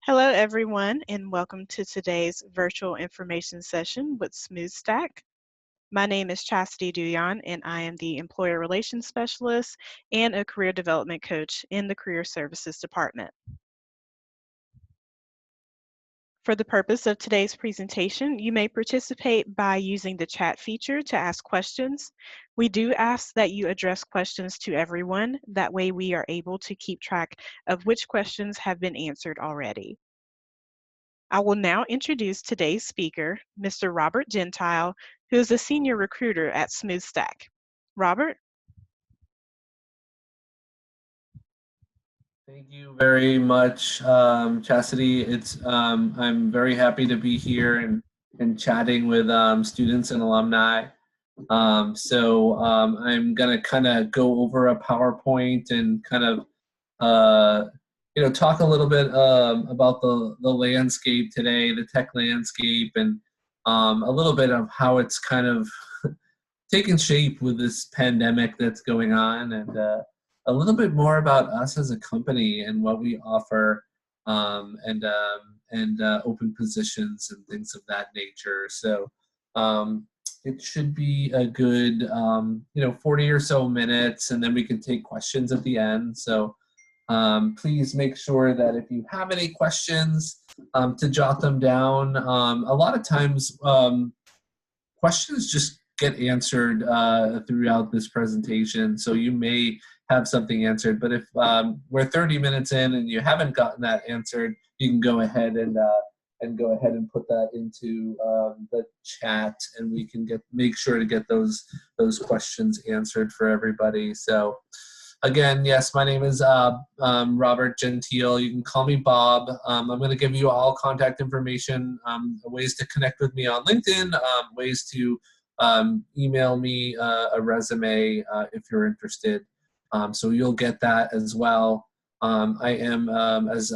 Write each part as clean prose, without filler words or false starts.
Hello, everyone, and welcome to today's virtual information session with Smoothstack. My name is Chastity Duyan, and I am the Employer Relations Specialist and a Career Development Coach in the Career Services Department. For the purpose of today's presentation, you may participate by using the chat feature to ask questions. We do ask that you address questions to everyone. That way we are able to keep track of which questions have been answered already. I will now introduce today's speaker, Mr. Robert Gentile, who is a senior recruiter at Smoothstack. Robert? Thank you very much, Chastity. I'm very happy to be here and chatting with students and alumni. I'm gonna kind of go over a PowerPoint and kind of talk a little bit about the landscape today, the tech landscape, and a little bit of how it's kind of taken shape with this pandemic that's going on, and a little bit more about us as a company and what we offer, and open positions and things of that nature. So it should be a good 40 or so minutes, and then we can take questions at the end. So please make sure that if you have any questions, to jot them down. A lot of times questions just get answered throughout this presentation, so you may have something answered, but if we're 30 minutes in and you haven't gotten that answered, you can go ahead and put that into the chat, and we can make sure to get those questions answered for everybody. So again, yes, my name is Robert Gentile. You can call me Bob. I'm going to give you all contact information, ways to connect with me on LinkedIn, ways to email me a resume if you're interested. So you'll get that as well. I am, as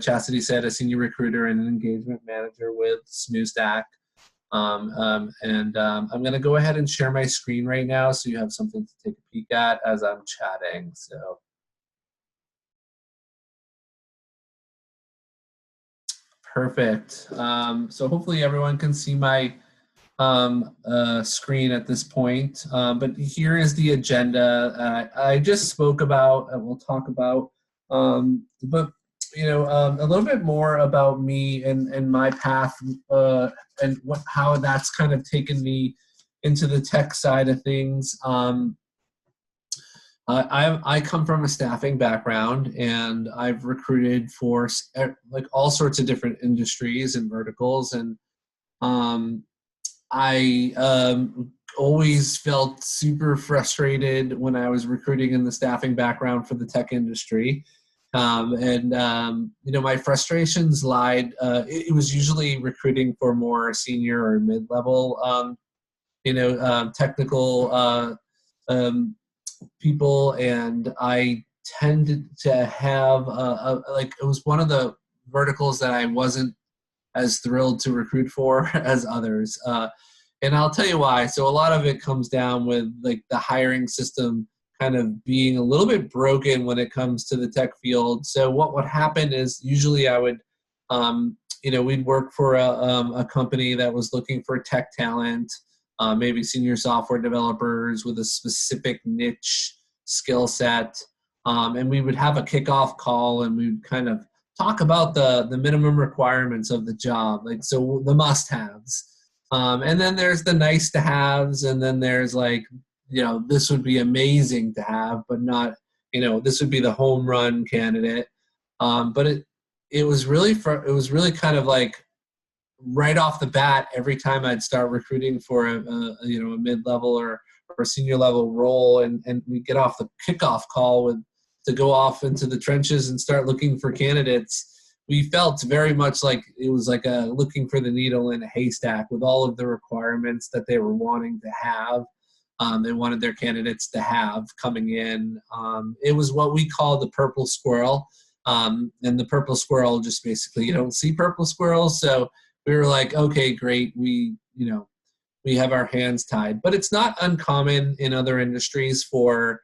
Chastity said, a senior recruiter and an engagement manager with Smoothstack. I'm going to go ahead and share my screen right now so you have something to take a peek at as I'm chatting. So perfect. So hopefully everyone can see my screen at this point. But here is the agenda. I just spoke about, and we'll talk about, but a little bit more about me and my path, and how that's kind of taken me into the tech side of things. I come from a staffing background, and I've recruited for like all sorts of different industries and verticals, and I always felt super frustrated when I was recruiting in the staffing background for the tech industry. My frustrations lied, it was usually recruiting for more senior or mid-level, technical people, and I tended to have, it was one of the verticals that I wasn't as thrilled to recruit for as others. And I'll tell you why. So a lot of it comes down with like the hiring system kind of being a little bit broken when it comes to the tech field. So what would happen is usually I would, we'd work for a company that was looking for tech talent, maybe senior software developers with a specific niche skill set. And we would have a kickoff call, and we would kind of talk about the minimum requirements of the job, like so the must-haves. And then there's the nice to haves, and then there's like, this would be amazing to have, but not, this would be the home run candidate. But it was really kind of like right off the bat, every time I'd start recruiting for a mid-level or a senior level role, and we get off the kickoff call to go off into the trenches and start looking for candidates, we felt very much like it was like looking for the needle in a haystack with all of the requirements that they were wanting to have. They wanted their candidates to have coming in. It was what we call the purple squirrel. And the purple squirrel, just basically, you don't see purple squirrels. So we were like, okay, great. We have our hands tied. But it's not uncommon in other industries for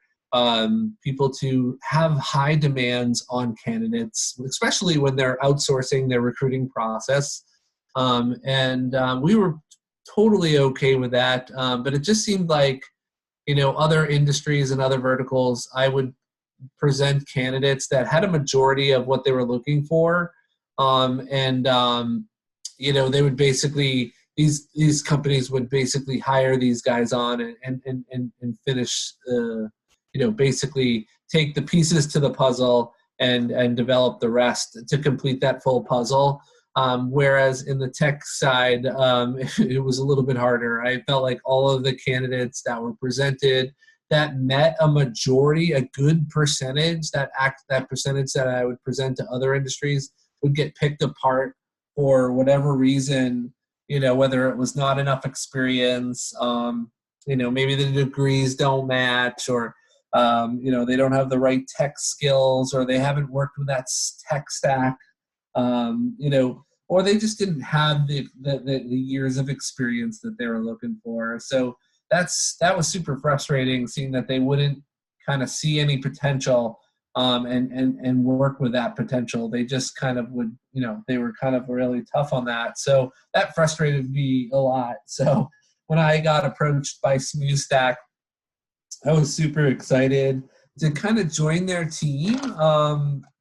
people to have high demands on candidates, especially when they're outsourcing their recruiting process. We were totally okay with that, but it just seemed like, other industries and other verticals, I would present candidates that had a majority of what they were looking for, they would basically, these companies would basically hire these guys on and finish, basically take the pieces to the puzzle and develop the rest to complete that full puzzle. Whereas in the tech side, it was a little bit harder. I felt like all of the candidates that were presented that met a majority, a good percentage, that percentage that I would present to other industries would get picked apart for whatever reason, whether it was not enough experience, maybe the degrees don't match, or they don't have the right tech skills, or they haven't worked with that tech stack, or they just didn't have the years of experience that they were looking for. So that was super frustrating, seeing that they wouldn't kind of see any potential, and work with that potential. They just kind of would, they were kind of really tough on that. So that frustrated me a lot. So when I got approached by Smoothstack, I was super excited to kind of join their team.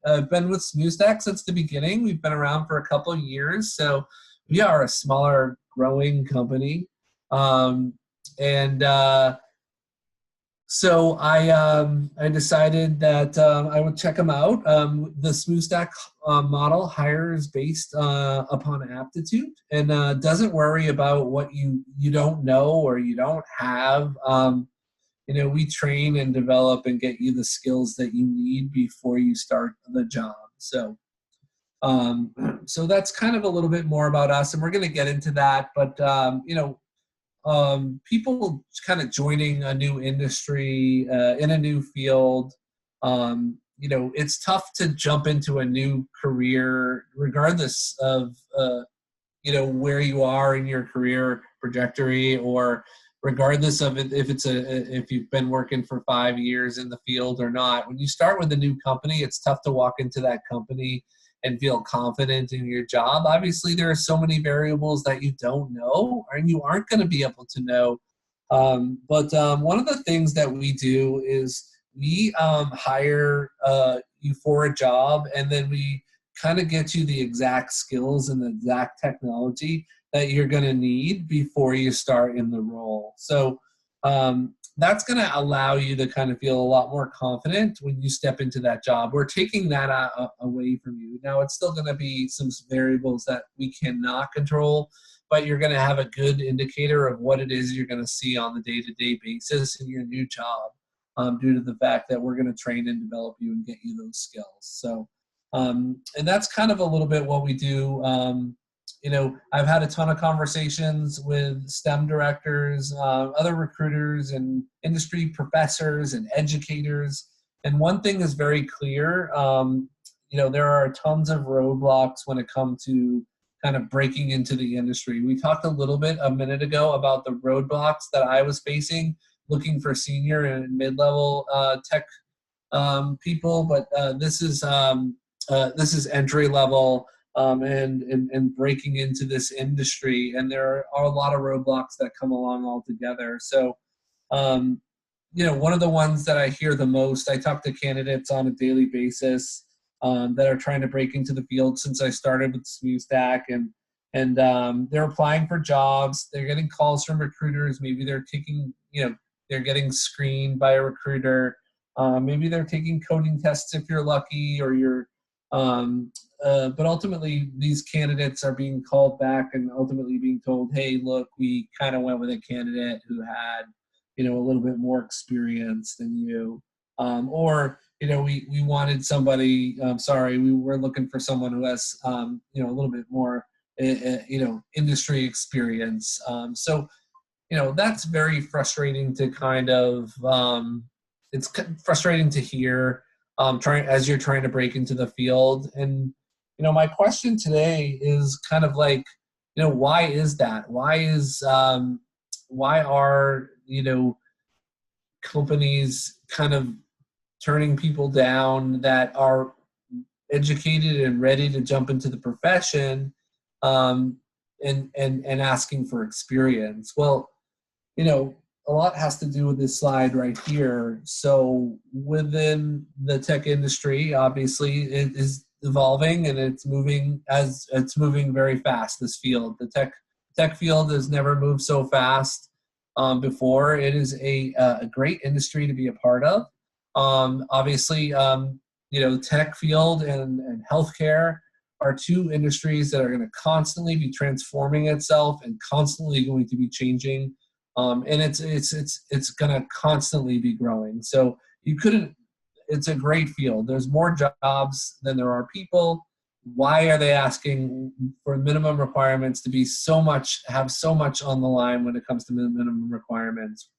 I've been with Smoothstack since the beginning. We've been around for a couple of years, so we are a smaller, growing company. So I decided that I would check them out. The Smoothstack model hires based upon aptitude, and doesn't worry about what you don't know or you don't have. We train and develop and get you the skills that you need before you start the job. So so that's kind of a little bit more about us, and we're going to get into that. But people kind of joining a new industry in a new field, it's tough to jump into a new career regardless of where you are in your career trajectory, or regardless of if you've been working for 5 years in the field or not. When you start with a new company, it's tough to walk into that company and feel confident in your job. Obviously, there are so many variables that you don't know, and you aren't going to be able to know. But one of the things that we do is we hire you for a job, and then we kind of get you the exact skills and the exact technology that you're going to need before you start in the role. So that's going to allow you to kind of feel a lot more confident when you step into that job. We're taking that away from you. Now, it's still going to be some variables that we cannot control, but you're going to have a good indicator of what it is you're going to see on the day-to-day basis in your new job, due to the fact that we're going to train and develop you and get you those skills. So, and that's kind of a little bit what we do. I've had a ton of conversations with STEM directors, other recruiters, and industry professors and educators. And one thing is very clear, there are tons of roadblocks when it comes to kind of breaking into the industry. We talked a little bit a minute ago about the roadblocks that I was facing looking for senior and mid-level tech people, but this is entry level. And breaking into this industry, and there are a lot of roadblocks that come along altogether. So, one of the ones that I hear the most, I talk to candidates on a daily basis that are trying to break into the field since I started with Smoothstack, and they're applying for jobs. They're getting calls from recruiters. Maybe they're taking, they're getting screened by a recruiter. Maybe they're taking coding tests if you're lucky, or you're but ultimately, these candidates are being called back and ultimately being told, hey, look, we kind of went with a candidate who had, a little bit more experience than you. Or, we wanted somebody, sorry, we were looking for someone who has, a little bit more, industry experience. So, that's very frustrating to kind of, it's frustrating to hear as you're trying to break into the field. And my question today is kind of like, why is that? Why are companies kind of turning people down that are educated and ready to jump into the profession, um, and asking for experience. Well, a lot has to do with this slide right here. So within the tech industry, obviously it is evolving and it's moving very fast, this field. The tech field has never moved so fast before. It is a great industry to be a part of. Obviously, tech field and healthcare are two industries that are going to constantly be transforming itself and constantly going to be changing. And it's going to constantly be growing. So it's a great field. There's more jobs than there are people. Why are they asking for minimum requirements to have so much on the line when it comes to minimum requirements?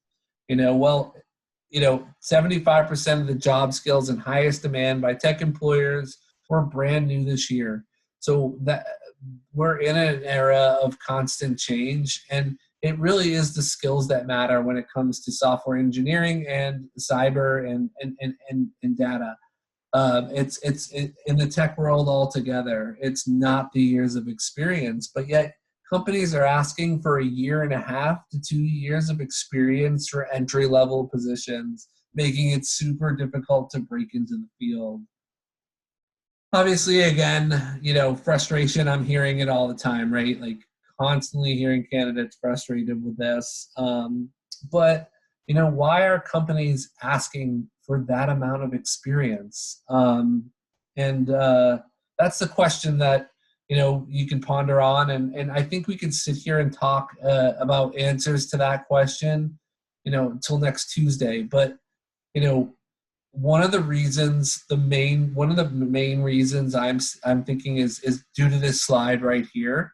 75% of the job skills in highest demand by tech employers were brand new this year. So that we're in an era of constant change, and it really is the skills that matter when it comes to software engineering and cyber and data. It's in the tech world altogether. It's not the years of experience, but yet companies are asking for 1.5 to 2 years of experience for entry-level positions, making it super difficult to break into the field. Obviously, again, frustration, I'm hearing it all the time, right? Like constantly hearing candidates frustrated with this. But, why are companies asking for that amount of experience? And that's the question that, you can ponder on. And I think we can sit here and talk about answers to that question, until next Tuesday. But, one of the main reasons I'm thinking is due to this slide right here.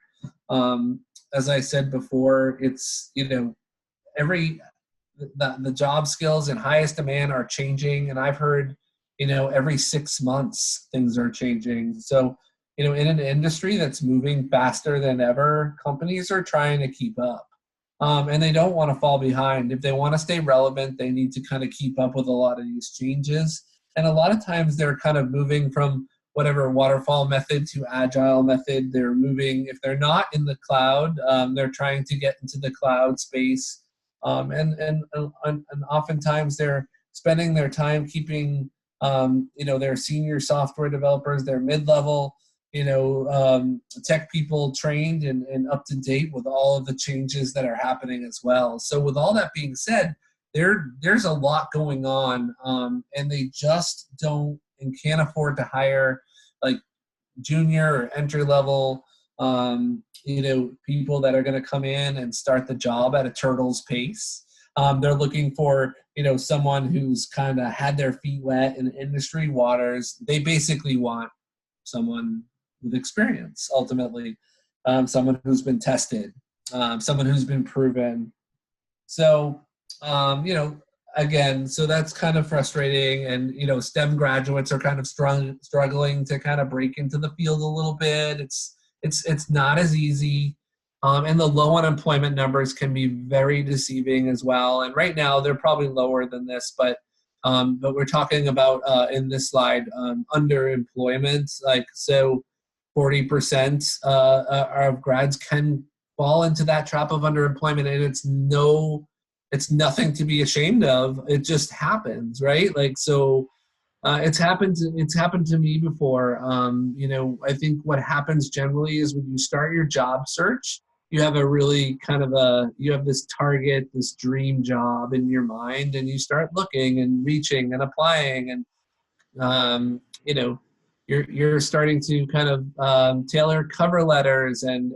As I said before, it's the job skills in highest demand are changing, and I've heard every 6 months things are changing. So in an industry that's moving faster than ever, companies are trying to keep up. And they don't want to fall behind. If they want to stay relevant, they need to kind of keep up with a lot of these changes. And a lot of times they're kind of moving from whatever waterfall method to agile method. They're moving, if they're not in the cloud, they're trying to get into the cloud space. And oftentimes they're spending their time keeping, their senior software developers, their mid-level, tech people trained and up to date with all of the changes that are happening as well. So with all that being said, there's a lot going on, and they just don't and can't afford to hire like junior or entry level, people that are going to come in and start the job at a turtle's pace. They're looking for, someone who's kind of had their feet wet in industry waters. They basically want someone with experience, ultimately, someone who's been tested, someone who's been proven. So, again, so that's kind of frustrating. And, STEM graduates are kind of struggling to kind of break into the field a little bit. It's not as easy. And the low unemployment numbers can be very deceiving as well. And right now they're probably lower than this, but we're talking about in this slide, underemployment. Like, so 40% of grads can fall into that trap of underemployment, and it's nothing to be ashamed of. It just happens, right? Like, so it's happened to me before. I think what happens generally is when you start your job search, you have a really you have this target, this dream job in your mind, and you start looking and reaching and applying, and you're starting to kind of tailor cover letters and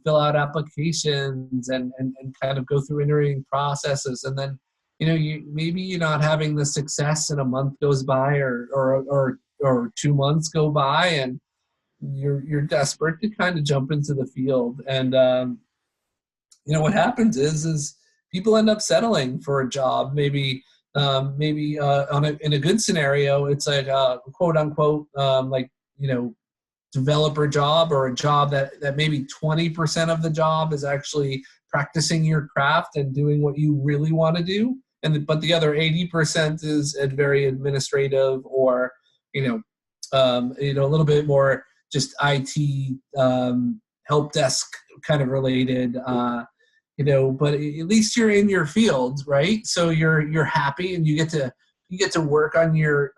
fill out applications and kind of go through interviewing processes. And then, maybe you're not having the success, and a month goes by or 2 months go by, and you're desperate to kind of jump into the field. And, what happens is people end up settling for a job, maybe in a good scenario, it's like a quote unquote, developer job, or a job that maybe 20% of the job is actually practicing your craft and doing what you really want to do. but the other 80% is very administrative, or a little bit more just IT, help desk kind of related. But at least you're in your field, right? So you're happy, and you get to work on your.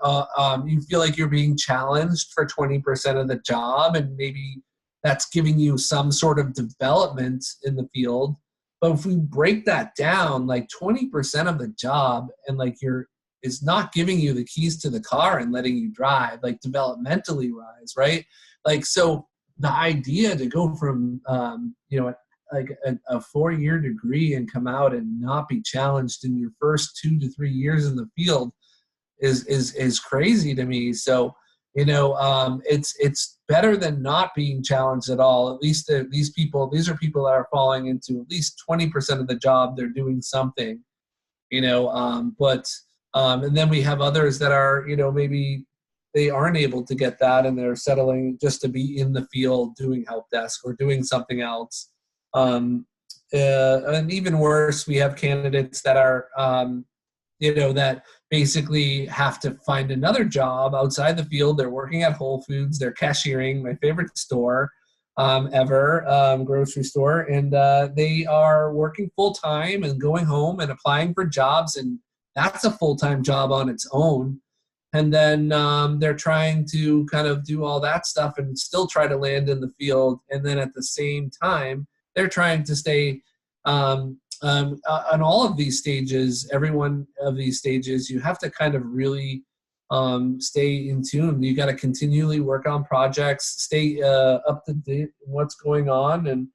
You feel like you're being challenged for 20% of the job, and maybe that's giving you some sort of development in the field. But if we break that down, like 20% of the job, and like is not giving you the keys to the car and letting you drive, like developmentally wise, right? Like, so the idea to go from like a 4-year degree and come out and not be challenged in your first 2 to 3 years in the field is crazy to me. So it's better than not being challenged at all. At least these are people that are falling into at least 20% of the job. They're doing something, and then we have others that are, maybe they aren't able to get that, and they're settling just to be in the field doing help desk or doing something else. And even worse, we have candidates that are, that basically have to find another job outside the field. They're working at Whole Foods, they're cashiering, my favorite store ever, grocery store, and they are working full time and going home and applying for jobs, and that's a full-time job on its own. And then they're trying to kind of do all that stuff and still try to land in the field. And then at the same time, they're trying to stay on all of these stages, every one of these stages. You have to kind of really stay in tune. You got to continually work on projects, stay up to date with what's going on, and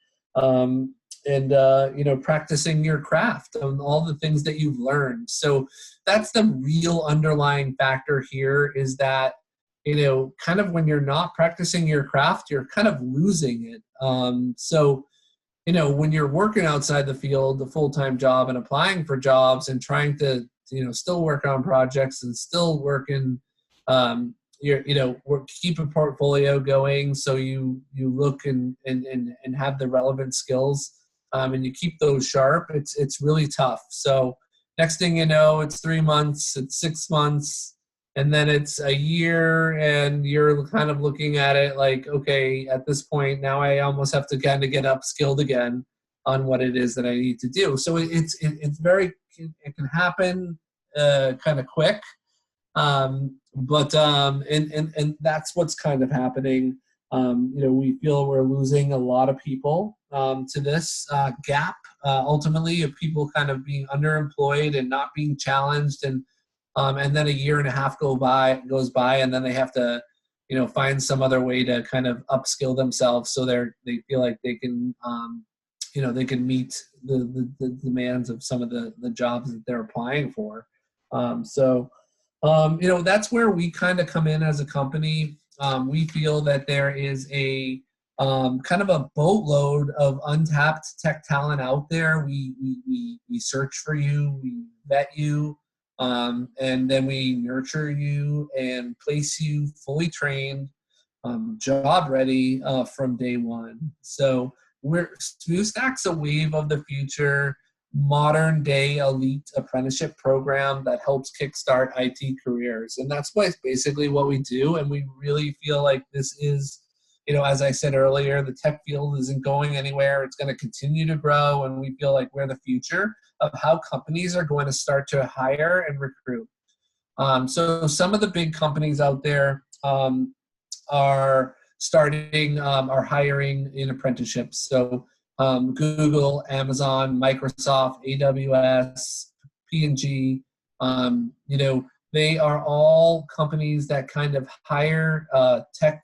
practicing your craft and all the things that you've learned. So that's the real underlying factor here, is that kind of when you're not practicing your craft, you're kind of losing it. So when you're working outside the field, the full-time job, and applying for jobs and trying to still work on projects and still working, keep a portfolio going, so you look and have the relevant skills, and you keep those sharp. It's really tough. So next thing you know, it's 3 months, it's 6 months, and then it's a year, and you're kind of looking at it like, okay, at this point now I almost have to kind of get upskilled again on what it is that I need to do. So it can happen kind of quick, but that's what's kind of happening. We feel we're losing a lot of people to this gap, ultimately, of people kind of being underemployed and not being challenged, and then a year and a half goes by, and then they have to find some other way to kind of upskill themselves, so they feel like they can they can meet the demands of some of the jobs that they're applying for. That's where we kind of come in as a company. We feel that there is a kind of a boatload of untapped tech talent out there. We search for you, we vet you, and then we nurture you and place you fully trained, job ready from day one. So Smoothstack's a wave of the future, modern day elite apprenticeship program that helps kickstart IT careers. And that's basically what we do. And we really feel like this is, as I said earlier, the tech field isn't going anywhere. It's going to continue to grow. And we feel like we're the future of how companies are going to start to hire and recruit. So some of the big companies out there are hiring in apprenticeships. So Google, Amazon, Microsoft, AWS, P&G, they are all companies that kind of hire tech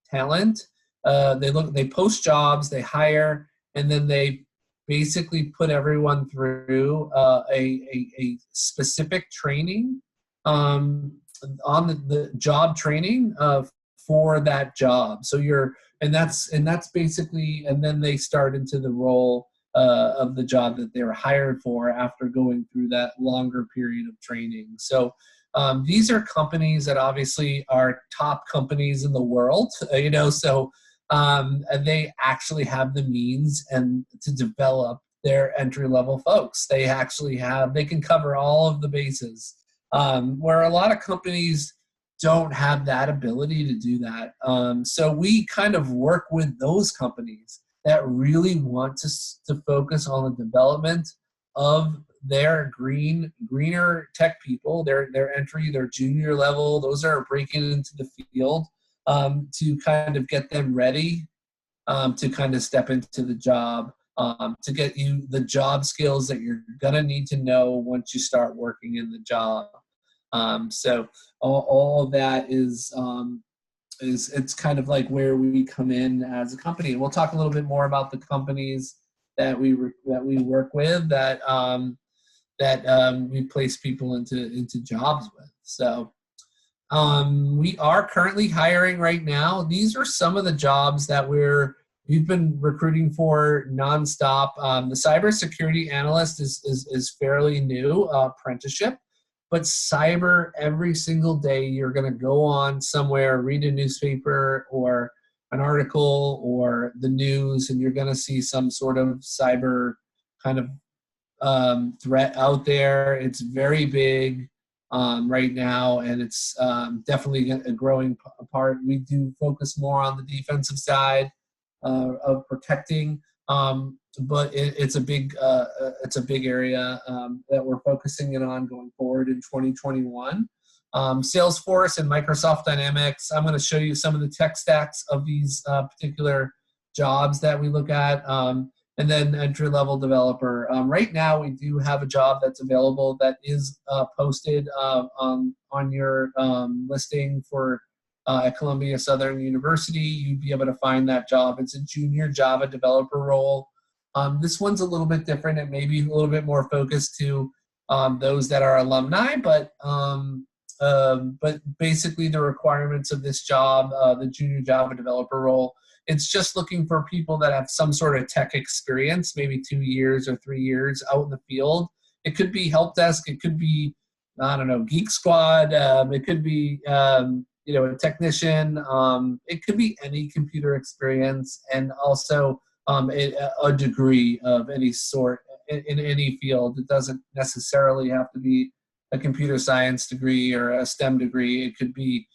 talent. They post jobs, they hire, and then they basically put everyone through a specific training on the job training for that job. So that's basically, and then they start into the role of the job that they were hired for after going through that longer period of training. So these are companies that obviously are top companies in the world, so they actually have the means and to develop their entry-level folks. They can cover all of the bases, where a lot of companies don't have that ability to do that. So we kind of work with those companies that really want to focus on the development of their greener tech people, their junior level, those are breaking into the field, to kind of get them ready, to kind of step into the job, to get you the job skills that you're gonna need to know once you start working in the job. So all of that is it's kind of like where we come in as a company. We'll talk a little bit more about the companies that we work with, that we place people into jobs with. So we are currently hiring right now. These are some of the jobs that we've been recruiting for nonstop. The cybersecurity analyst is fairly new, apprenticeship. But cyber, every single day, you're going to go on somewhere, read a newspaper or an article or the news, and you're going to see some sort of cyber kind of threat out there. It's very big right now, and it's definitely a growing part. We do focus more on the defensive side of protecting. But it's a big area that we're focusing in on going forward in 2021. Salesforce and Microsoft Dynamics. I'm going to show you some of the tech stacks of these particular jobs that we look at, and then entry-level developer. Right now, we do have a job that's available that is posted on your listing for at Columbia Southern University. You'd be able to find that job. It's a junior Java developer role. This one's a little bit different. It may be a little bit more focused to those that are alumni, but basically the requirements of this job, the junior Java developer role, it's just looking for people that have some sort of tech experience, maybe 2 years or 3 years out in the field. It could be help desk. It could be, I don't know, Geek Squad. It could be, a technician. It could be any computer experience, and also a degree of any sort in any field. It doesn't necessarily have to be a computer science degree or a STEM degree. It could be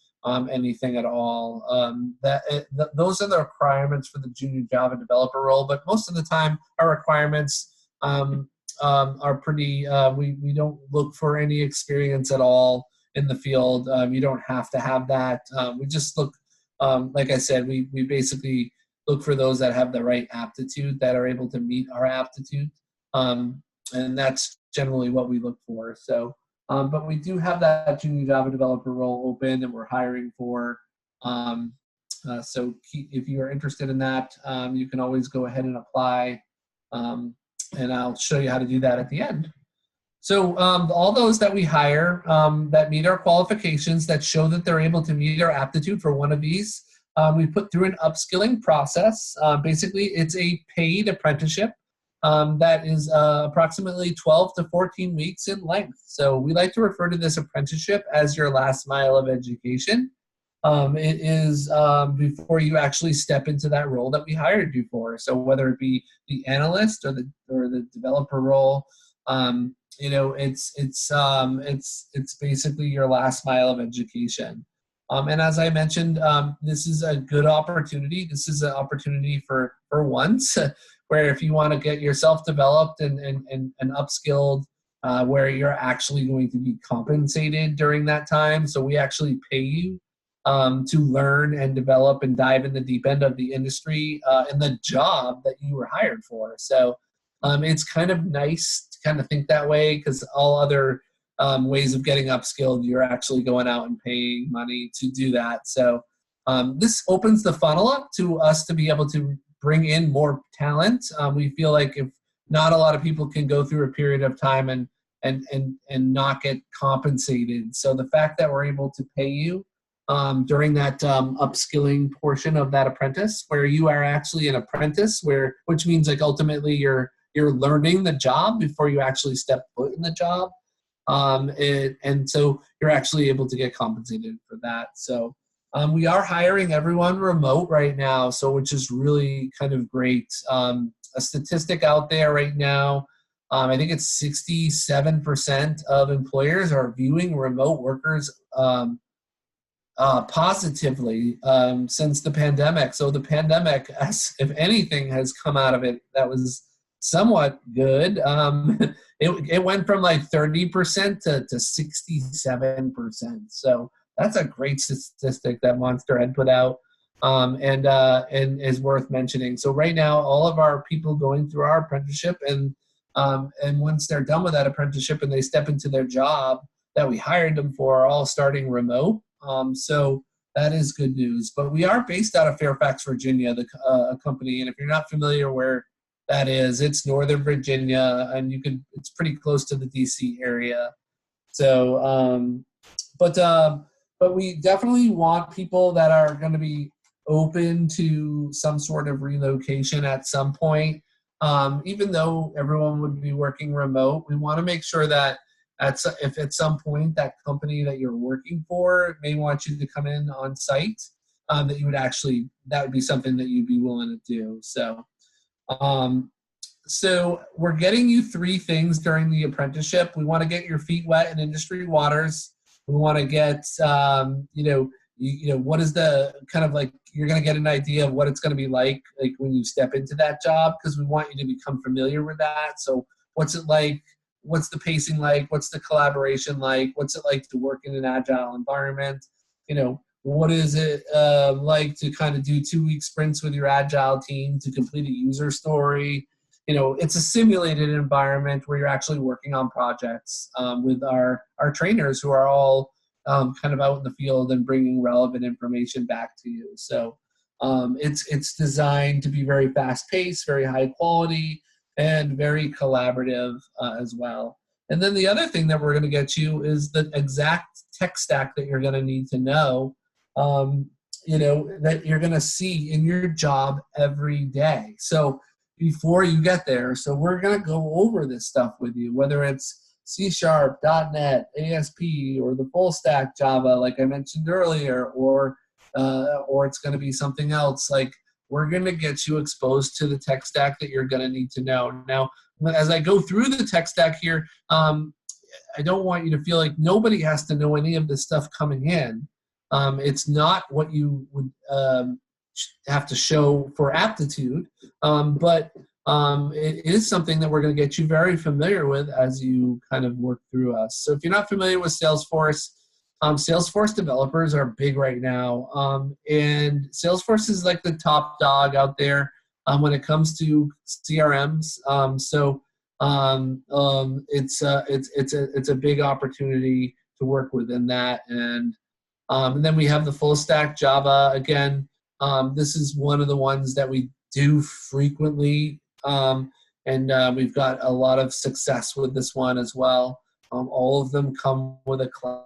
anything at all. Those are the requirements for the junior Java developer role, but most of the time our requirements are pretty, we don't look for any experience at all in the field. You don't have to have that. We just look, like I said, we basically look for those that have the right aptitude, that are able to meet our aptitude. And that's generally what we look for. So, but we do have that junior Java developer role open, and we're hiring for. So if you are interested in that, you can always go ahead and apply. And I'll show you how to do that at the end. So all those that we hire that meet our qualifications, that show that they're able to meet our aptitude for one of these, we put through an upskilling process. Basically, it's a paid apprenticeship that is approximately 12 to 14 weeks in length. So we like to refer to this apprenticeship as your last mile of education. It is before you actually step into that role that we hired you for. So whether it be the analyst or the developer role, it's basically your last mile of education. And as I mentioned, this is a good opportunity. This is an opportunity for once, where if you want to get yourself developed and upskilled, where you're actually going to be compensated during that time. So we actually pay you to learn and develop and dive in the deep end of the industry and the job that you were hired for. So it's kind of nice to kind of think that way, because all other ways of getting upskilled, you're actually going out and paying money to do that. So this opens the funnel up to us to be able to bring in more talent. We feel like if not a lot of people can go through a period of time and not get compensated. So the fact that we're able to pay you during that upskilling portion of that apprentice, where you are actually an apprentice, which means like ultimately you're learning the job before you actually step foot in the job. And so you're actually able to get compensated for that. So We are hiring everyone remote right now, so which is really kind of great. A statistic out there right now, I think it's 67% of employers are viewing remote workers positively since the pandemic. So the pandemic, as if anything, has come out of it that was somewhat good. It went from like 30% to 67%. So that's a great statistic that Monster had put out, and is worth mentioning. So right now, all of our people going through our apprenticeship, and once they're done with that apprenticeship and they step into their job that we hired them for, are all starting remote. So that is good news. But we are based out of Fairfax, Virginia, the company. And if you're not familiar where that is, it's Northern Virginia, and it's pretty close to the DC area. So, but we definitely want people that are going to be open to some sort of relocation at some point. Even though everyone would be working remote, we want to make sure that if at some point that company that you're working for may want you to come in on site, that would be something that you'd be willing to do. Um, so we're getting you three things during the apprenticeship. We want to get your feet wet in industry waters. We want to get, what is the kind of like, you're going to get an idea of what it's going to be like when you step into that job, because we want you to become familiar with that. So what's it like? What's the pacing like? What's the collaboration like? What's it like to work in an agile environment? What is it like to kind of do 2-week sprints with your agile team to complete a user story? It's a simulated environment where you're actually working on projects with our trainers, who are all kind of out in the field and bringing relevant information back to you. So it's designed to be very fast paced, very high quality, and very collaborative as well. And then the other thing that we're going to get you is the exact tech stack that you're going to need to know, that you're going to see in your job every day. So before you get there, so we're going to go over this stuff with you, whether it's C#, .NET, ASP, or the full stack Java, like I mentioned earlier, or it's going to be something else. Like, we're going to get you exposed to the tech stack that you're going to need to know. Now, as I go through the tech stack here, I don't want you to feel like nobody has to know any of this stuff coming in. It's not what you would have to show for aptitude, but it is something that we're going to get you very familiar with as you kind of work through us. So if you're not familiar with Salesforce, Salesforce developers are big right now, and Salesforce is like the top dog out there when it comes to CRMs. It's a big opportunity to work within that, and then we have the full stack Java. Again, this is one of the ones that we do frequently, and we've got a lot of success with this one as well. All of them come with a class.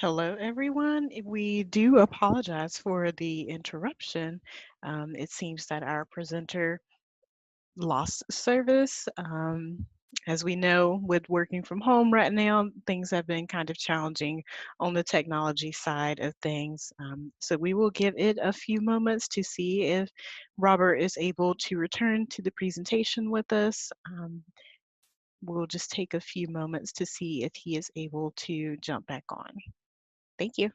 Hello, everyone. We do apologize for the interruption. It seems that our presenter lost service. As we know, with working from home right now, things have been kind of challenging on the technology side of things. So we will give it a few moments to see if Robert is able to return to the presentation with us. We'll just take a few moments to see if he is able to jump back on. Thank you.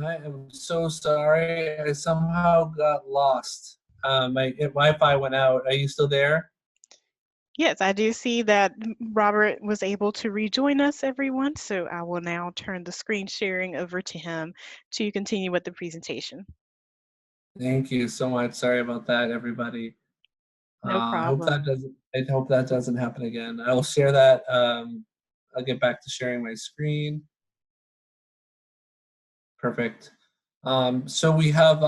I am so sorry. I somehow got lost. My Wi-Fi went out. Are you still there? Yes, I do see that Robert was able to rejoin us, everyone. So I will now turn the screen sharing over to him to continue with the presentation. Thank you so much. Sorry about that, everybody. No I hope problem. that doesn't. I hope that doesn't happen again. I will share that. I'll get back to sharing my screen. Perfect. So we have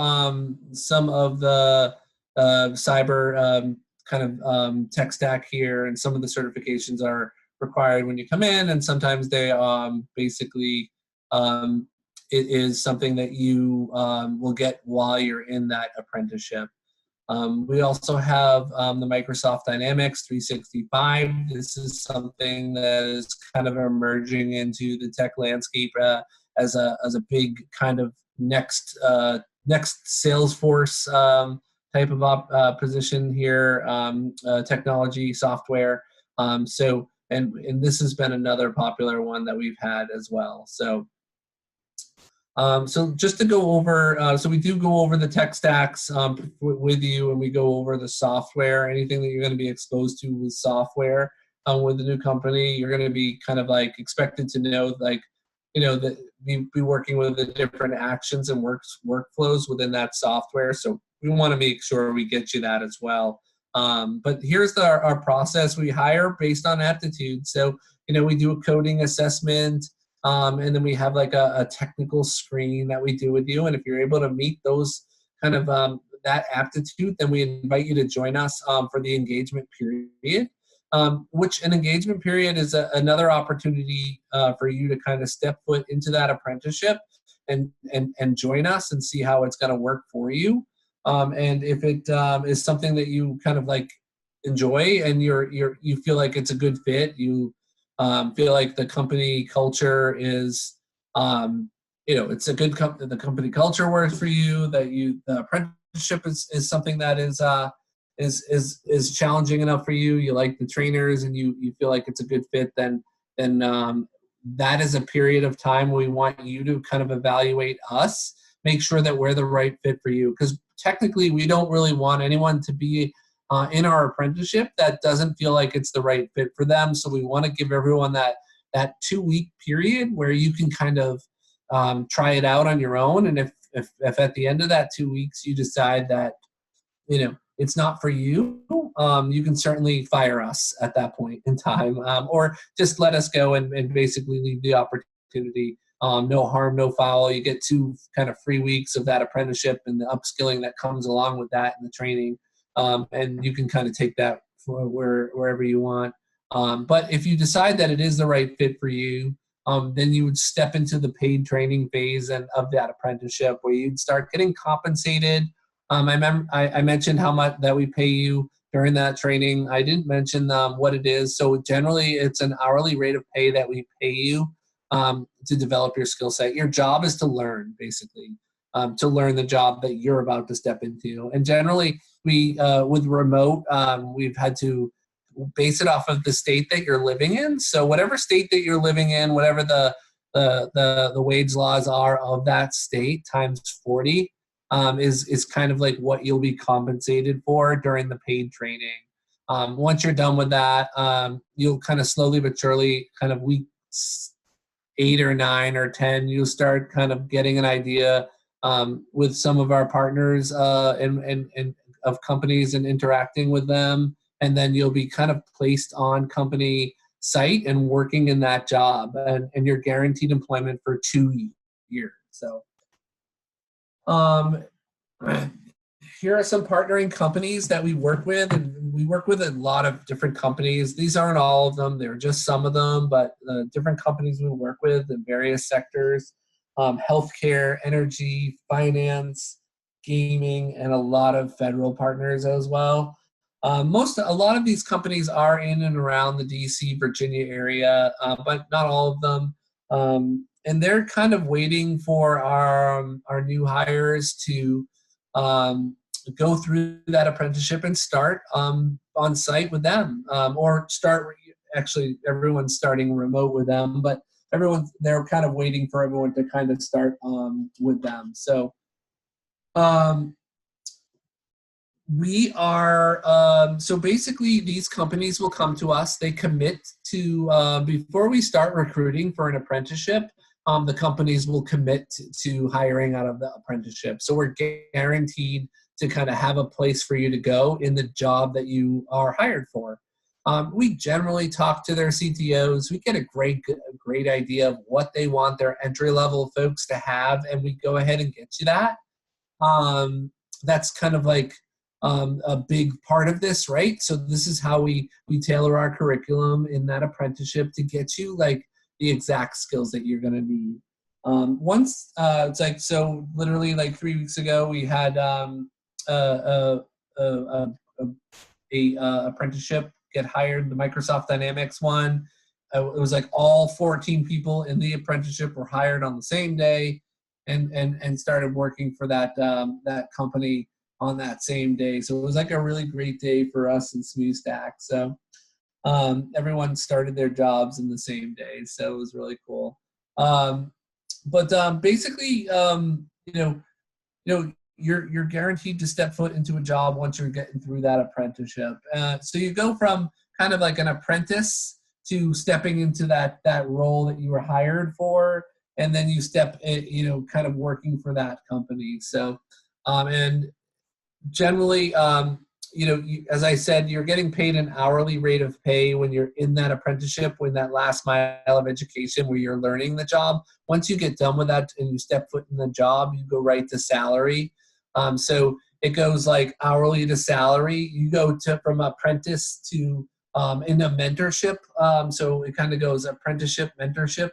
some of the cyber kind of tech stack here, and some of the certifications are required when you come in, and sometimes they basically um, it is something that you will get while you're in that apprenticeship. We also have the Microsoft Dynamics 365. This is something that is kind of emerging into the tech landscape as a big kind of next Salesforce type of position here, technology software. And this has been another popular one that we've had as well. So just to go over, so we do go over the tech stacks with you, and we go over the software, anything that you're going to be exposed to with software with the new company. You're going to be kind of like expected to know, like, that be working with the different actions and workflows within that software. So we want to make sure we get you that as well. But here's our process. We hire based on aptitude. So, we do a coding assessment. And then we have like a technical screen that we do with you. And if you're able to meet those kind of that aptitude, then we invite you to join us for the engagement period, which an engagement period is another opportunity for you to kind of step foot into that apprenticeship and join us and see how it's going to work for you. And if it is something that you kind of like enjoy and you feel like it's a good fit, you feel like the company culture is it's a good the company culture works for you, that the apprenticeship is something that is challenging enough for you, you like the trainers, and you feel like it's a good fit, then that is a period of time we want you to kind of evaluate us, make sure that we're the right fit for you, because technically we don't really want anyone to be in our apprenticeship that doesn't feel like it's the right fit for them. So we want to give everyone that 2-week period where you can kind of try it out on your own. And if at the end of that 2 weeks you decide that it's not for you, you can certainly fire us at that point in time, or just let us go and basically leave the opportunity no harm, no foul. You get 2 kind of free weeks of that apprenticeship and the upskilling that comes along with that and the training. And you can kind of take that for wherever you want. But if you decide that it is the right fit for you, then you would step into the paid training phase and of that apprenticeship where you'd start getting compensated. I mentioned how much that we pay you during that training. I didn't mention what it is. So generally, it's an hourly rate of pay that we pay you to develop your skill set. Your job is to learn, basically, to learn the job that you're about to step into. And generally, we with remote, we've had to base it off of the state that you're living in. So whatever state that you're living in, whatever the wage laws are of that state times 40 is kind of like what you'll be compensated for during the paid training. Once you're done with that, you'll kind of slowly but surely, kind of week 8 or 9 or 10, you'll start kind of getting an idea with some of our partners and of companies and interacting with them. And then you'll be kind of placed on company site and working in that job, and you're guaranteed employment for 2 years. So here are some partnering companies that we work with, and we work with a lot of different companies. These aren't all of them, they're just some of them, but different companies we work with in various sectors: healthcare, energy, finance, gaming, and a lot of federal partners as well. A lot of these companies are in and around the DC, Virginia area, but not all of them. And they're kind of waiting for our new hires to go through that apprenticeship and start on site with them, or start. Actually, everyone's starting remote with them, but they're kind of waiting for everyone to kind of start with them. So. We are so basically these companies will come to us. They commit to before we start recruiting for an apprenticeship, the companies will commit to hiring out of the apprenticeship. So we're guaranteed to kind of have a place for you to go in the job that you are hired for. We generally talk to their CTOs. We get a great idea of what they want their entry level folks to have, and we go ahead and get you that. That's kind of like a big part of this, right? So this is how we tailor our curriculum in that apprenticeship to get you like the exact skills that you're going to need. It's like, so literally like 3 weeks ago, we had a apprenticeship get hired, the Microsoft Dynamics one. It was like all 14 people in the apprenticeship were hired on the same day and started working for that company on that same day. So it was like a really great day for us in Smoothstack. So everyone started their jobs in the same day. So it was really cool. But basically, you're guaranteed to step foot into a job once you're getting through that apprenticeship. So you go from kind of like an apprentice to stepping into that role that you were hired for, and then you step in, kind of working for that company. So and generally, as I said, you're getting paid an hourly rate of pay when you're in that apprenticeship, when that last mile of education where you're learning the job. Once you get done with that and you step foot in the job, you go right to salary. So it goes like hourly to salary. You go from apprentice to into mentorship. So it kind of goes apprenticeship, mentorship.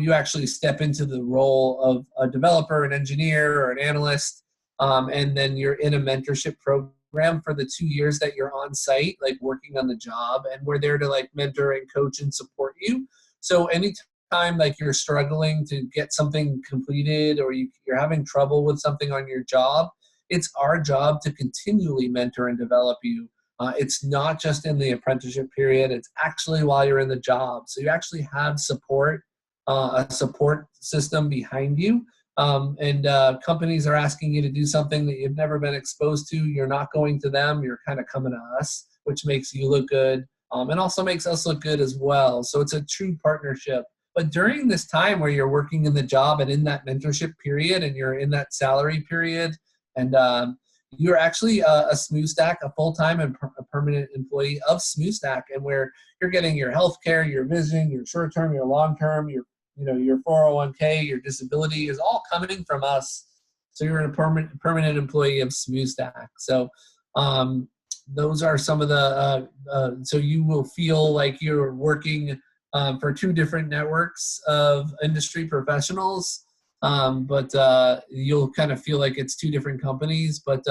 You actually step into the role of a developer, an engineer, or an analyst. And then you're in a mentorship program for the 2 years that you're on site, like working on the job, and we're there to like mentor and coach and support you. So anytime like you're struggling to get something completed, or you're having trouble with something on your job, it's our job to continually mentor and develop you. It's not just in the apprenticeship period, it's actually while you're in the job. So you actually have support, a support system behind you. And companies are asking you to do something that you've never been exposed to. You're not going to them, you're kind of coming to us, which makes you look good, and also makes us look good as well. So it's a true partnership. But during this time where you're working in the job and in that mentorship period and you're in that salary period, and you're actually a Smoothstack, a full-time and a permanent employee of Smoothstack, and where you're getting your health care, your vision, your short-term, your long-term, your your 401k, your disability is all coming from us. So you're a permanent employee of Smoothstack. So those are some of so you will feel like you're working for two different networks of industry professionals, but you'll kind of feel like it's two different companies. But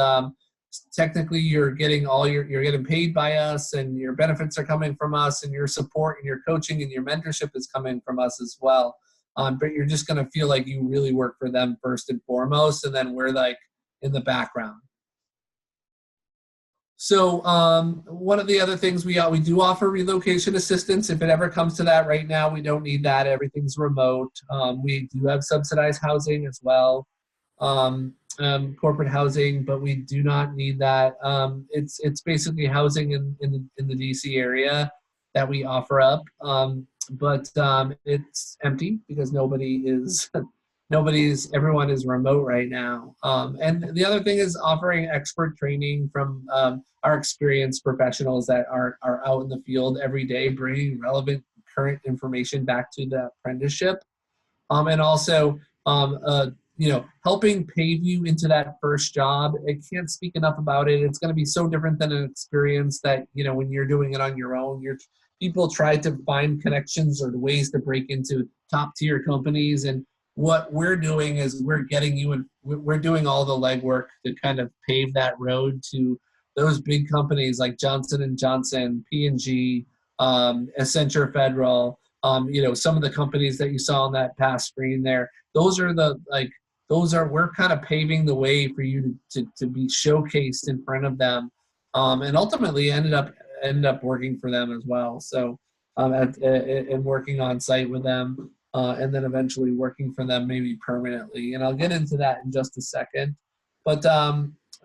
technically, you're getting you're getting paid by us, and your benefits are coming from us, and your support and your coaching and your mentorship is coming from us as well. But you're just going to feel like you really work for them first and foremost, and then we're like in the background. So one of the other things we do offer relocation assistance. If it ever comes to that, right now we don't need that. Everything's remote. We do have subsidized housing as well, corporate housing, but we do not need that. It's basically housing in the DC area that we offer up, but it's empty because everyone is remote right now. And the other thing is offering expert training from our experienced professionals that are out in the field every day, bringing relevant current information back to the apprenticeship. And also, helping pave you into that first job. I can't speak enough about it. It's going to be so different than an experience that, when you're doing it on your own. People try to find connections or ways to break into top tier companies. And what we're doing is we're getting you, and we're doing all the legwork to kind of pave that road to those big companies like Johnson & Johnson, P&G, Accenture Federal, some of the companies that you saw on that past screen there. We're kind of paving the way for you to be showcased in front of them, and ultimately end up working for them as well. So, and working on site with them, and then eventually working for them maybe permanently. And I'll get into that in just a second. But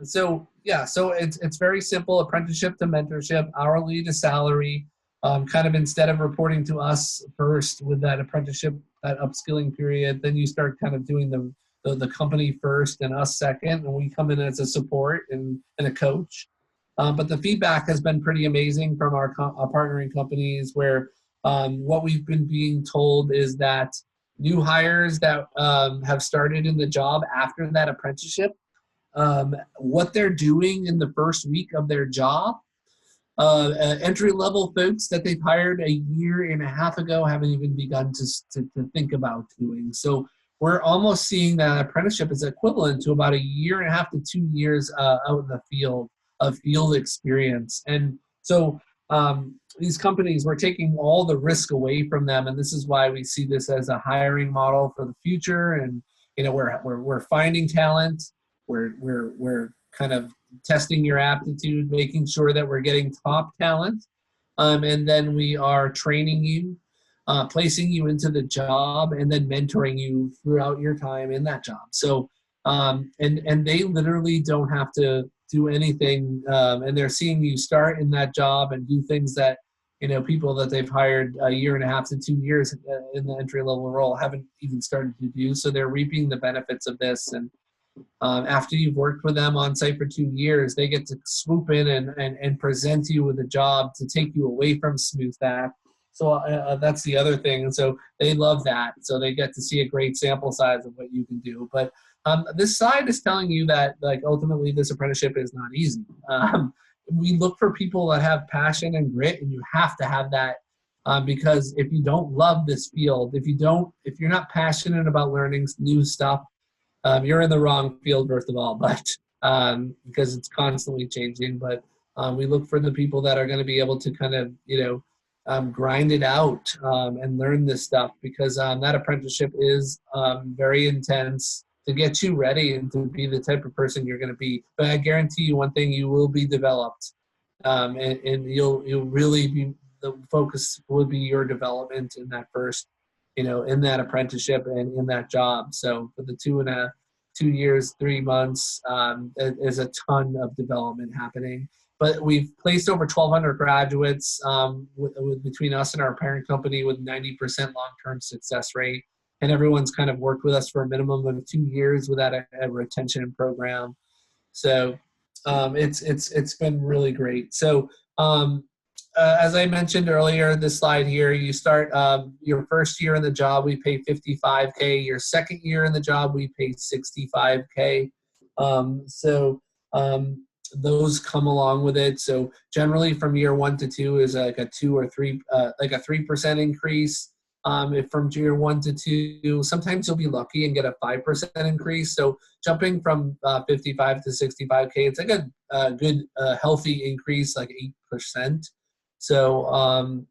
so it's very simple: apprenticeship to mentorship, hourly to salary. Kind of instead of reporting to us first with that apprenticeship, that upskilling period, then you start kind of doing the company first and us second, and we come in as a support and a coach. But the feedback has been pretty amazing from our partnering companies, where what we've been being told is that new hires that have started in the job after that apprenticeship, what they're doing in the first week of their job, entry-level folks that they've hired a year and a half ago haven't even begun to think about doing. So we're almost seeing that apprenticeship is equivalent to about a year and a half to 2 years out in the field of field experience. And so these companies, we're taking all the risk away from them, and this is why we see this as a hiring model for the future. And we're finding talent. We're kind of testing your aptitude, making sure that we're getting top talent, and then we are training you, placing you into the job, and then mentoring you throughout your time in that job. So, and they literally don't have to do anything, and they're seeing you start in that job and do things that people that they've hired a year and a half to 2 years in the entry level role haven't even started to do. So they're reaping the benefits of this. And after you've worked with them on site for 2 years, they get to swoop in and present you with a job to take you away from Smoothstack. So that's the other thing. And so they love that. So they get to see a great sample size of what you can do. But this side is telling you that, like, ultimately this apprenticeship is not easy. We look for people that have passion and grit, and you have to have that, because if you don't love this field, if you're not passionate about learning new stuff, you're in the wrong field, first of all, but because it's constantly changing. But we look for the people that are going to be able to kind of, grind it out and learn this stuff, because that apprenticeship is very intense to get you ready and to be the type of person you're going to be. But I guarantee you one thing: you will be developed, and you'll really be, the focus will be your development in that first, in that apprenticeship and in that job. So for the 2 years, 3 months, there's a ton of development happening. But we've placed over 1,200 graduates between us and our parent company, with 90% long-term success rate. And everyone's kind of worked with us for a minimum of 2 years without a retention program. So it's been really great. So as I mentioned earlier, this slide here, you start your first year in the job, we pay 55K. Your second year in the job, we pay 65K. So those come along with it. So generally from year 1 to 2 is like a 2 or 3, like a 3% increase. If from year 1 to 2, sometimes you'll be lucky and get a 5% increase. So jumping from 55 to 65K, it's like a good healthy increase, like 8%. So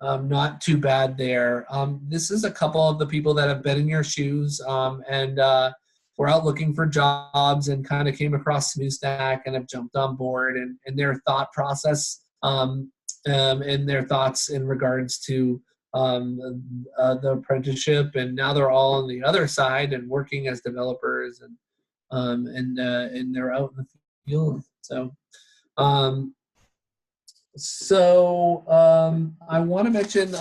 not too bad there. This is a couple of the people that have been in your shoes and were out looking for jobs and kind of came across Smoothstack and have jumped on board, and their thought process and their thoughts in regards to the apprenticeship, and now they're all on the other side and working as developers, and they're out in the field. So I want to mention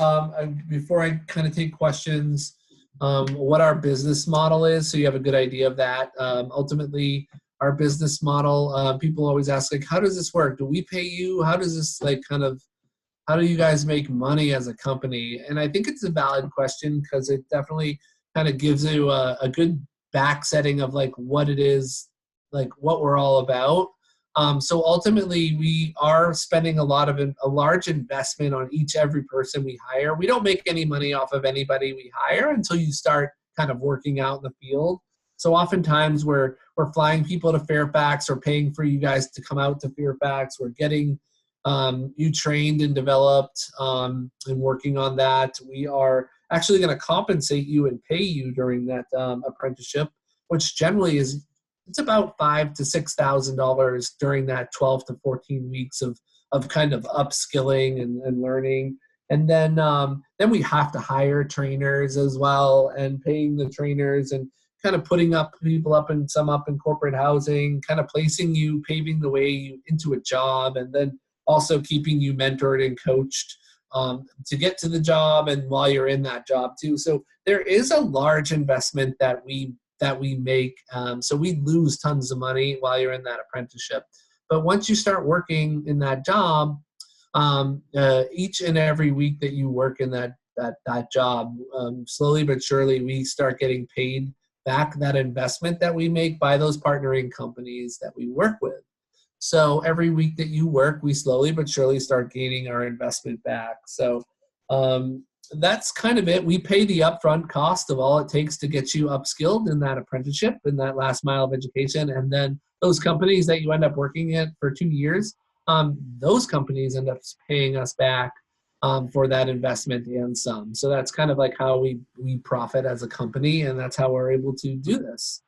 before I kind of take questions, what our business model is, so you have a good idea of that. Ultimately, our business model, people always ask, like, how does this work? Do we pay you? How does this, like, kind of, how do you guys make money as a company? And I think it's a valid question because it definitely kind of gives you a good back setting of, like, what it is, like, what we're all about. So ultimately, we are spending a large investment on every person we hire. We don't make any money off of anybody we hire until you start kind of working out in the field. So oftentimes we're flying people to Fairfax or paying for you guys to come out to Fairfax. We're getting you trained and developed and working on that. We are actually going to compensate you and pay you during that apprenticeship, which generally it's about $5,000 to $6,000 during that 12 to 14 weeks of kind of upskilling and learning. And then we have to hire trainers as well, and paying the trainers and kind of putting people up in corporate housing, kind of placing you, paving the way into a job, and then also keeping you mentored and coached to get to the job and while you're in that job too. So there is a large investment that we make. So we lose tons of money while you're in that apprenticeship. But once you start working in that job, each and every week that you work in that job, slowly but surely we start getting paid back that investment that we make by those partnering companies that we work with. So every week that you work, we slowly but surely start gaining our investment back. So that's kind of it. We pay the upfront cost of all it takes to get you upskilled in that apprenticeship, in that last mile of education. And then those companies that you end up working at for 2 years, those companies end up paying us back for that investment and some. So that's kind of like how we profit as a company, and that's how we're able to do this.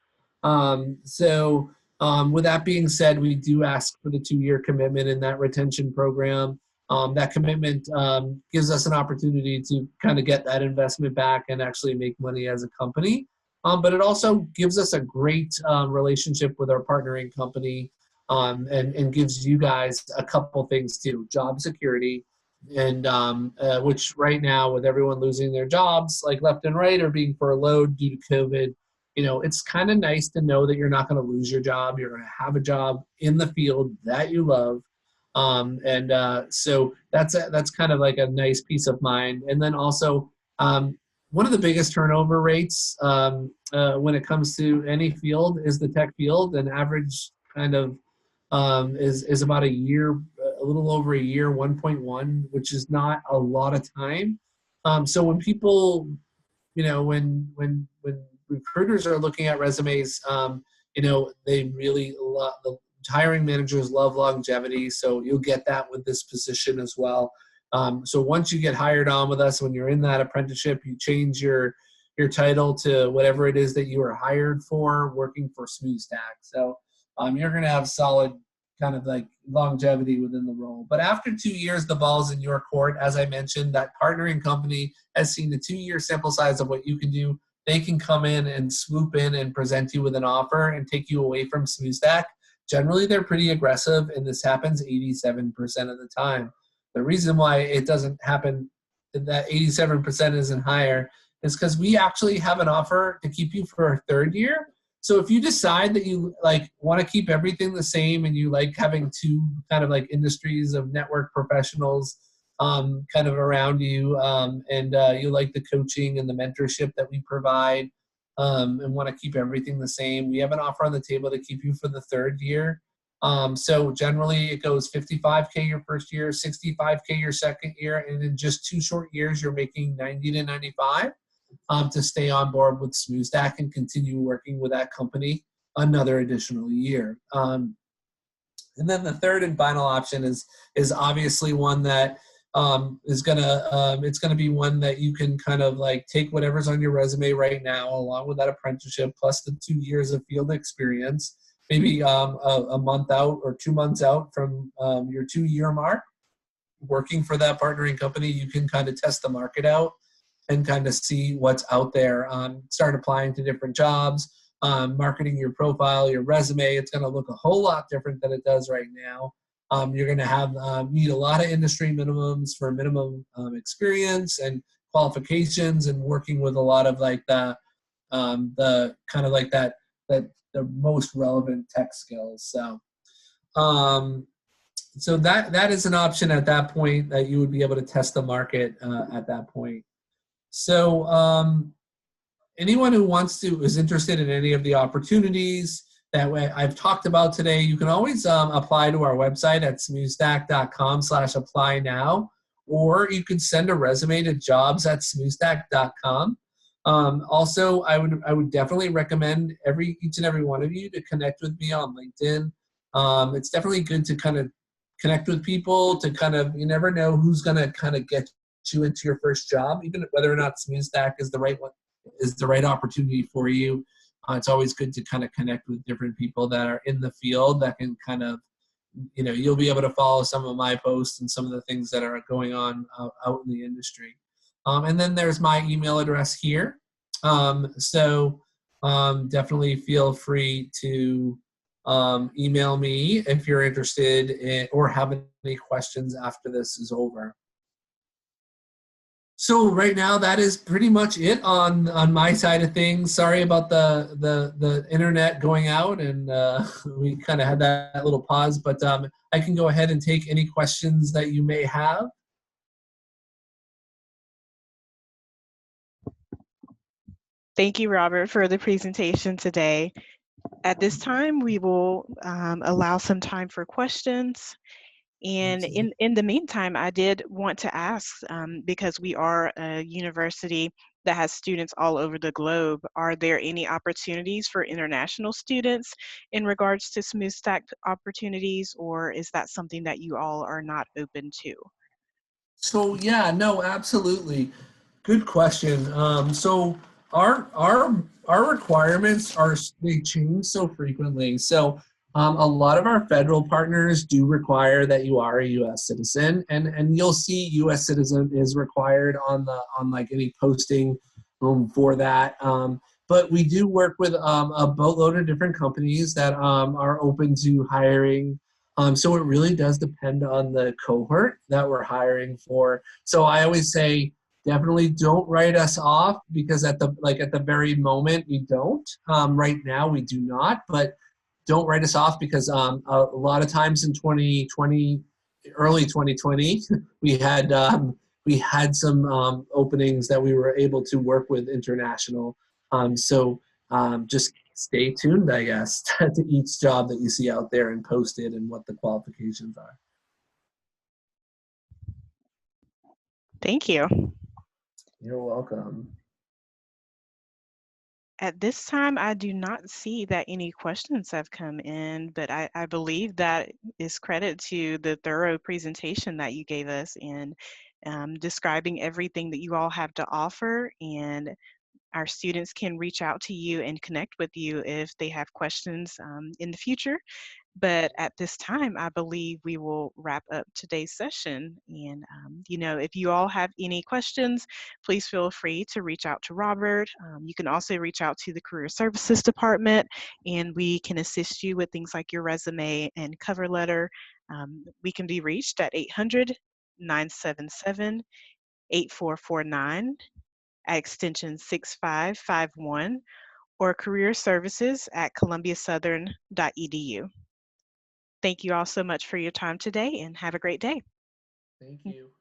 With that being said, we do ask for the 2-year commitment in that retention program. That commitment gives us an opportunity to kind of get that investment back and actually make money as a company. But it also gives us a great relationship with our partnering company, and gives you guys a couple things too: job security, and which right now, with everyone losing their jobs like left and right or being furloughed due to COVID, it's kind of nice to know that you're not going to lose your job. You're going to have a job in the field that you love. So that's kind of like a nice peace of mind. And then also, one of the biggest turnover rates when it comes to any field is the tech field. An average kind of is about a year, a little over a year, 1.1, which is not a lot of time. So when people, when recruiters are looking at resumes, they really love, the hiring managers love longevity. So you'll get that with this position as well. So once you get hired on with us, when you're in that apprenticeship, you change your title to whatever it is that you were hired for, working for Smoothstack. So you're going to have solid kind of like longevity within the role. But after 2 years, the ball's in your court. As I mentioned, that partnering company has seen the 2-year sample size of what you can do. They can come in and swoop in and present you with an offer and take you away from Smoothstack. Generally, they're pretty aggressive, and this happens 87% of the time. The reason why it doesn't happen, that 87% isn't higher, is because we actually have an offer to keep you for a 3rd year. So if you decide that you like want to keep everything the same and you like having two kind of like industries of network professionals kind of around you, and you like the coaching and the mentorship that we provide, and want to keep everything the same, we have an offer on the table to keep you for the third year. So generally it goes 55K your first year, 65K your second year, and in just 2 short years you're making 90 to 95 to stay on board with Smoothstack and continue working with that company another additional year. And then the third and final option is obviously one that is gonna it's gonna be one that you can kind of like take whatever's on your resume right now, along with that apprenticeship plus the 2 years of field experience, maybe a month out or 2 months out from your 2-year mark working for that partnering company. You can kind of test the market out and kind of see what's out there. Start applying to different jobs, marketing your profile, your resume. It's going to look a whole lot different than it does right now. You're going to have meet a lot of industry minimums for minimum experience and qualifications, and working with a lot of like the kind of like that the most relevant tech skills. Um, so that is an option at that point that you would be able to test the market at that point. So anyone who is interested in any of the opportunities that I've talked about today, you can always apply to our website at smoothstack.com/apply now, or you can send a resume to jobs@smoothstack.com. Also, I would definitely recommend each and every one of you to connect with me on LinkedIn. It's definitely good to kind of connect with people, to kind of, you never know who's going to kind of get you into your first job, even whether or not Smoothstack is the right one, is the right opportunity for you. It's always good to kind of connect with different people that are in the field that can kind of, you'll be able to follow some of my posts and some of the things that are going on out in the industry. And then there's my email address here. So definitely feel free to email me if you're interested in, or have any questions after this is over. So right now, that is pretty much it on my side of things. Sorry about the internet going out, and we kind of had that little pause, but I can go ahead and take any questions that you may have. Thank you, Robert, for the presentation today. At this time, we will allow some time for questions. And in the meantime, I did want to ask, because we are a university that has students all over the globe, are there any opportunities for international students in regards to Smoothstack opportunities, or is that something that you all are not open to? So yeah, no, absolutely. Good question. So our requirements they change so frequently. So a lot of our federal partners do require that you are a U.S. citizen, and you'll see U.S. citizen is required on like any posting for that. But we do work with a boatload of different companies that are open to hiring. So it really does depend on the cohort that we're hiring for. So I always say, definitely don't write us off, because at the very moment we don't. Right now we do not, but don't write us off, because a lot of times in 2020, early 2020, we had some openings that we were able to work with international. So just stay tuned, I guess, to each job that you see out there and posted, and what the qualifications are. Thank you. You're welcome. At this time, I do not see that any questions have come in, but I believe that is credit to the thorough presentation that you gave us in describing everything that you all have to offer, and our students can reach out to you and connect with you if they have questions in the future. But at this time, I believe we will wrap up today's session. And, if you all have any questions, please feel free to reach out to Robert. You can also reach out to the Career Services Department, and we can assist you with things like your resume and cover letter. We can be reached at 800-977-8449 at extension 6551, or career services at columbiasouthern.edu. Thank you all so much for your time today and have a great day. Thank you.